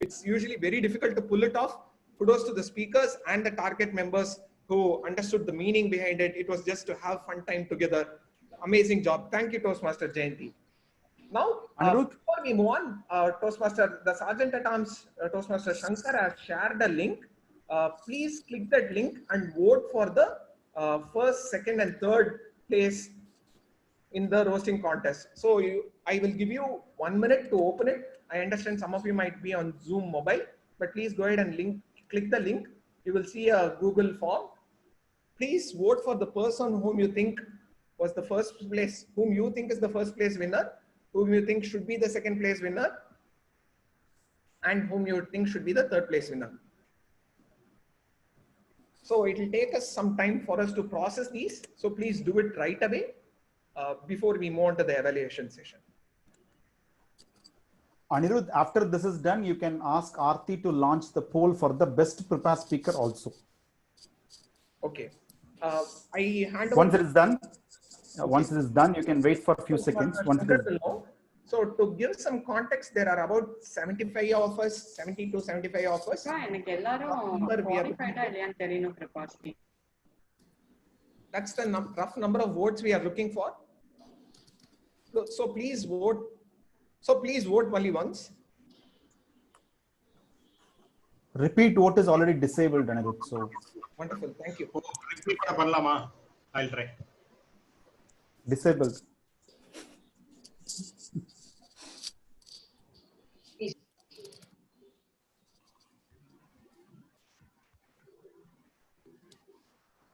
It's usually very difficult to pull it off. Kudos to the speakers and the target members who understood the meaning behind it. It was just to have fun time together. Amazing job. Thank you, Toastmaster Jayanti. Now, before we move on, Toastmaster, the Sergeant at Arms, Toastmaster Shankar has shared a link. Please click that link and vote for the first, second, and third place in the roasting contest. So I will give you 1 minute to open it. I understand some of you might be on Zoom mobile, but please go ahead and click the link. You will see a Google form. Please vote for the person whom you think was the first place, whom you think is the first place winner, whom you think should be the second place winner, and whom you think should be the third place winner. So it will take us some time for us to process these. So please do it right away before we move on to the evaluation session. Anirudh, after this is done, you can ask Aarti to launch the poll for the best prepared speaker also. Okay. I hand over. Once it is done, once it is done, you can wait for a few seconds. Once it is. So to give some context, there are about 75 of us, 70 to 75 of us. That's the rough number of votes we are looking for. So please vote. So please vote only once. Repeat vote is already disabled, Anirudh. So wonderful. Thank you. Repeat I'll try. Disabled.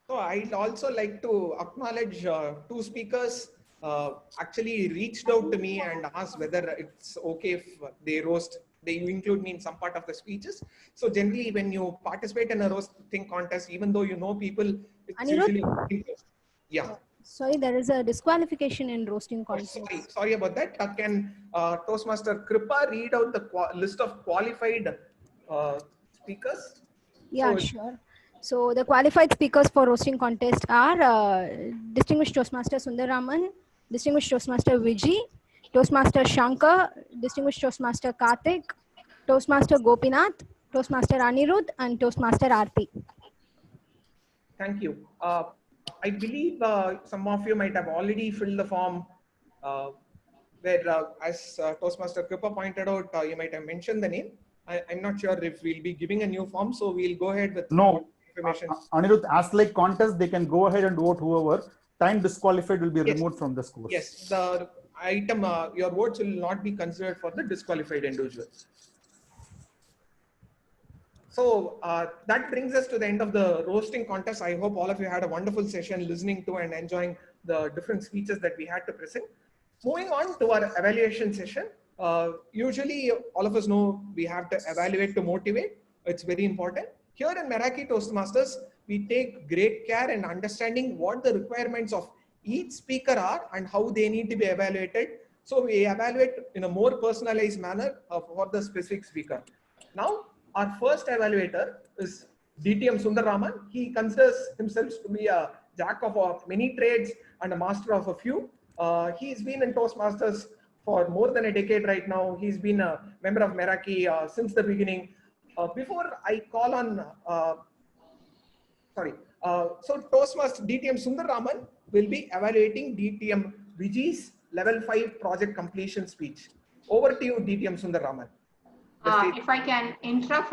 So I'd also like to acknowledge two speakers actually reached out to me and asked whether it's okay if they include me in some part of the speeches. So generally when you participate in a roasting contest, even though you know people, it's usually, yeah. Sorry, there is a disqualification in roasting contest. Sorry about that. Can Toastmaster Kripa read out the list of qualified speakers? Yeah, sure. So the qualified speakers for roasting contest are Distinguished Toastmaster Sundaraman, Distinguished Toastmaster Vijay, Toastmaster Shankar, Distinguished Toastmaster Karthik, Toastmaster Gopinath, Toastmaster Anirudh, and Toastmaster Aarti. Thank you. I believe some of you might have already filled the form where, as Toastmaster Kripa pointed out, you might have mentioned the name. I'm not sure if we'll be giving a new form, so we'll go ahead with information. Anirudh, as like contest, they can go ahead and vote whoever. Time disqualified will be removed from the scores. Yes, the item, your votes will not be considered for the disqualified individuals. So that brings us to the end of the roasting contest. I hope all of you had a wonderful session listening to and enjoying the different speeches that we had to present. Moving on to our evaluation session. Usually all of us know we have to evaluate to motivate. It's very important. Here in Meraki Toastmasters, we take great care in understanding what the requirements of each speaker are and how they need to be evaluated. So we evaluate in a more personalized manner for the specific speaker. Now, our first evaluator is DTM Sundaraman. He considers himself to be a jack of many trades and a master of a few. He's been in Toastmasters for more than a decade right now. He's been a member of Meraki since the beginning. Before I call on, so Toastmaster DTM Sundaraman will be evaluating DTM Vijay's level 5 project completion speech. Over to you, DTM Sundaraman. If I can interrupt for